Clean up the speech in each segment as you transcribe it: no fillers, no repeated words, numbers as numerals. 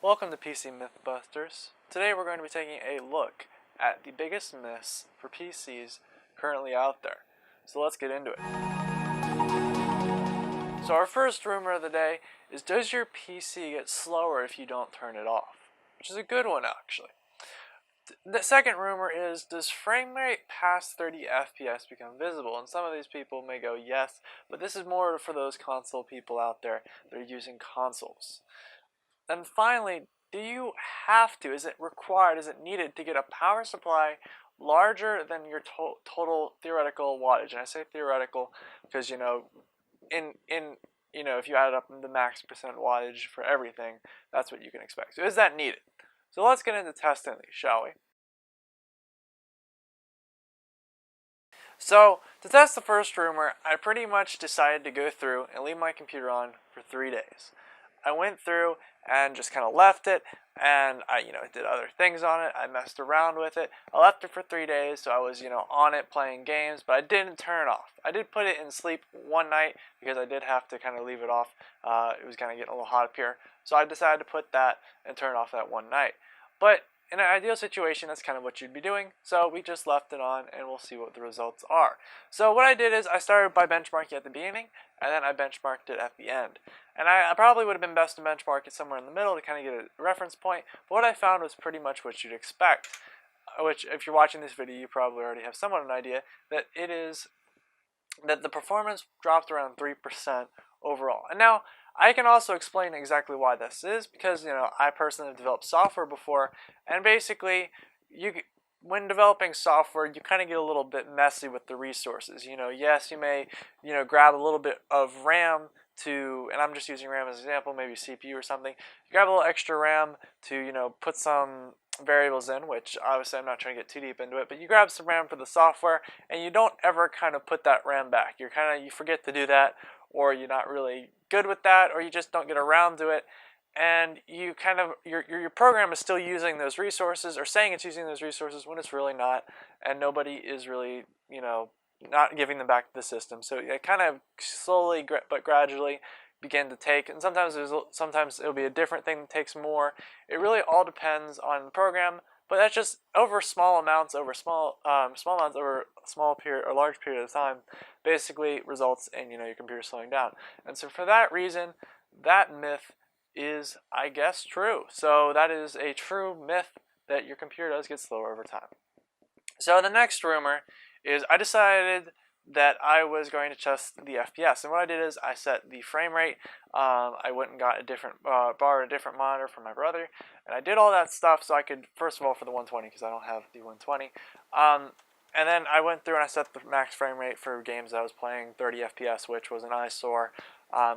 Welcome to PC Mythbusters. Today we're going to be taking a look at the biggest myths for PCs currently out there. So let's get into it. So our first rumor of the day is, does your PC get slower if you don't turn it off? Which is a good one, actually. The second rumor is, does frame rate past 30 FPS become visible? And some of these people may go yes, but this is more for those console people out there that are using consoles. And finally, do you have to, is it required, is it needed to get a power supply larger than your total theoretical wattage? And I say theoretical because, if you add up the max percent wattage for everything, that's what you can expect. So is that needed? So let's get into testing these, shall we? So, to test the first rumor, I pretty much decided to go through and leave my computer on for 3 days. I went through and just kind of left it, and I did other things on it. I messed around with it. I left it for 3 days, so I was, on it playing games, but I didn't turn it off. I did put it in sleep one night because I did have to kind of leave it off. It was kind of getting a little hot up here, so I decided to put that and turn it off that one night. But in an ideal situation, that's kind of what you'd be doing, so we just left it on, and we'll see what the results are. So what I did is I started by benchmarking at the beginning, and then I benchmarked it at the end. And I probably would have been best to benchmark it somewhere in the middle to kind of get a reference point, but what I found was pretty much what you'd expect, which if you're watching this video, you probably already have somewhat of an idea, that it is that the performance dropped around 3% overall. And now, I can also explain exactly why this is, because I personally have developed software before, and basically, when developing software, you kind of get a little bit messy with the resources. Yes, you may grab a little bit of RAM to, and I'm just using RAM as an example, maybe CPU or something. You grab a little extra RAM to put some variables in, which obviously I'm not trying to get too deep into it, but you grab some RAM for the software, and you don't ever kind of put that RAM back. You forget to do that, or you're not really good with that, or you just don't get around to it, and you your program is still using those resources, or saying it's using those resources when it's really not, and nobody is really not giving them back to the system. So it kind of slowly but gradually begin to take, and sometimes it'll be a different thing that takes more. It really all depends on the program, but that's just over small amounts over a small period or large period of time, basically results in your computer slowing down. And so for that reason, that myth is, I guess, true. So that is a true myth that your computer does get slower over time. So the next rumor is, I decided that I was going to test the FPS, and what I did is I set the frame rate. I went and got borrowed a different monitor from my brother, and I did all that stuff so I could, first of all, for the 120, because I don't have the 120, and then I went through and I set the max frame rate for games that I was playing, 30 FPS, which was an eyesore,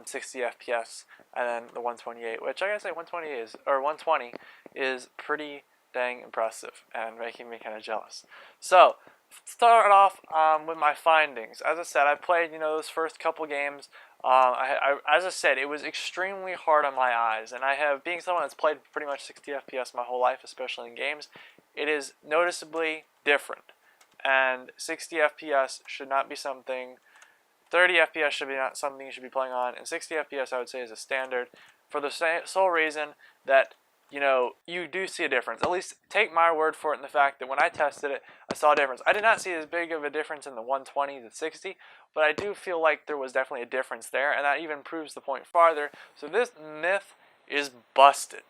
60 FPS, and then the 128, which I gotta say 120 is pretty dang impressive and making me kind of jealous. So start off with my findings. As I said, I played those first couple games. As I said, it was extremely hard on my eyes, and being someone that's played pretty much 60 FPS my whole life, especially in games, it is noticeably different. And 60 FPS should not be something. 30 FPS should be not something you should be playing on, and 60 FPS I would say is a standard, for the sole reason that you do see a difference. At least take my word for it in the fact that when I tested it, I saw a difference. I did not see as big of a difference in the 120 to 60, but I do feel like there was definitely a difference there, and that even proves the point farther. So this myth is busted.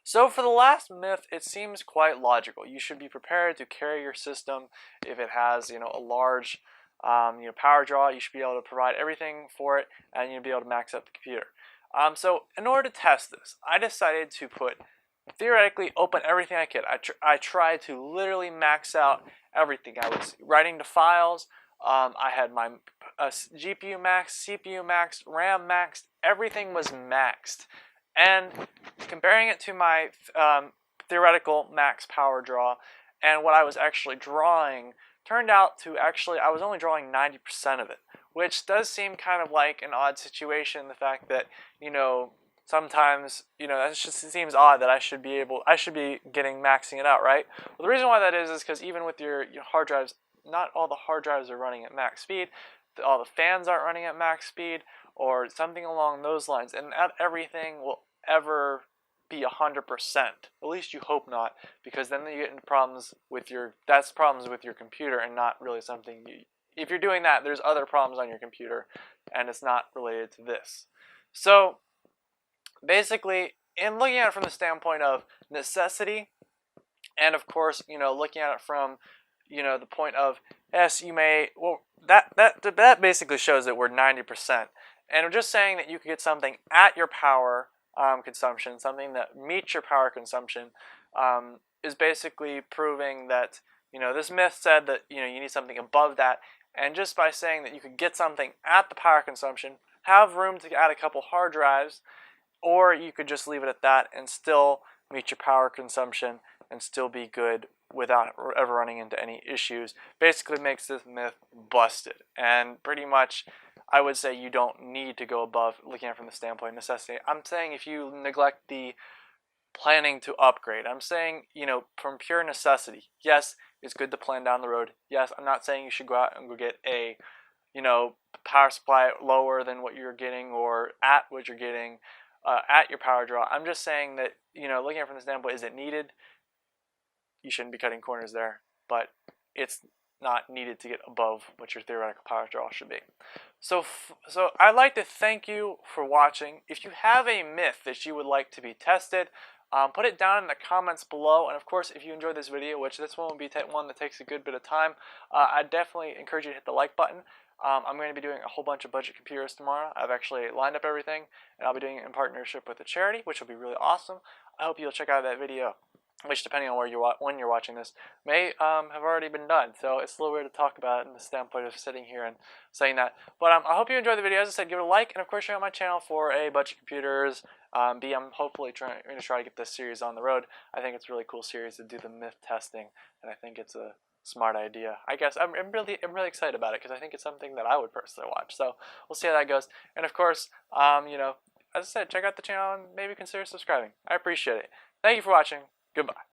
So for the last myth, it seems quite logical. You should be prepared to carry your system if it has a large power draw. You should be able to provide everything for it, and you'll be able to max out the computer. So in order to test this, I decided to theoretically open everything I could. I tried to literally max out everything. I was writing to files. I had my GPU maxed, CPU maxed, RAM maxed. Everything was maxed. And comparing it to my theoretical max power draw and what I was actually drawing, turned out to I was only drawing 90% of it, which does seem kind of like an odd situation. The fact that sometimes that just seems odd that I should be maxing it out, right? Well, the reason why that is because even with your hard drives, not all the hard drives are running at max speed. All the fans aren't running at max speed, or something along those lines, and not everything will ever be 100%. At least you hope not, because then you get into problems with that's problems with your computer and not really something if you're doing that, there's other problems on your computer and it's not related to this. So basically, in looking at it from the standpoint of necessity, and of course, looking at it from, the point of, yes, you may, well, that basically shows that we're 90%. And I'm just saying that you could get something at your power consumption, something that meets your power consumption, is basically proving that, this myth said that, you need something above that. And just by saying that you could get something at the power consumption, have room to add a couple hard drives, or you could just leave it at that and still meet your power consumption and still be good without ever running into any issues, basically makes this myth busted. And pretty much, I would say you don't need to go above, looking at it from the standpoint of necessity. I'm saying if you neglect the planning to upgrade, I'm saying, from pure necessity, yes, it's good to plan down the road. Yes, I'm not saying you should go out and go get a, power supply lower than what you're getting or at what you're getting at your power draw. I'm just saying that, looking at it from the standpoint, is it needed? You shouldn't be cutting corners there, but it's not needed to get above what your theoretical power draw should be. So I'd like to thank you for watching. If you have a myth that you would like to be tested, put it down in the comments below. And of course, if you enjoyed this video, which this one will be one that takes a good bit of time, I definitely encourage you to hit the like button. I'm going to be doing a whole bunch of budget computers tomorrow. I've actually lined up everything, and I'll be doing it in partnership with a charity, which will be really awesome. I hope you'll check out that video, which, depending on when you're watching this, may have already been done. So it's a little weird to talk about it in the standpoint of sitting here and saying that. But I hope you enjoyed the video. As I said, give it a like, and of course, check out my channel for A, budget computers, B, I'm hopefully going to try to get this series on the road. I think it's a really cool series to do the myth testing, and I think it's a smart idea. I guess I'm really excited about it because I think it's something that I would personally watch. So we'll see how that goes. And of course, as I said, check out the channel and maybe consider subscribing. I appreciate it. Thank you for watching. Goodbye.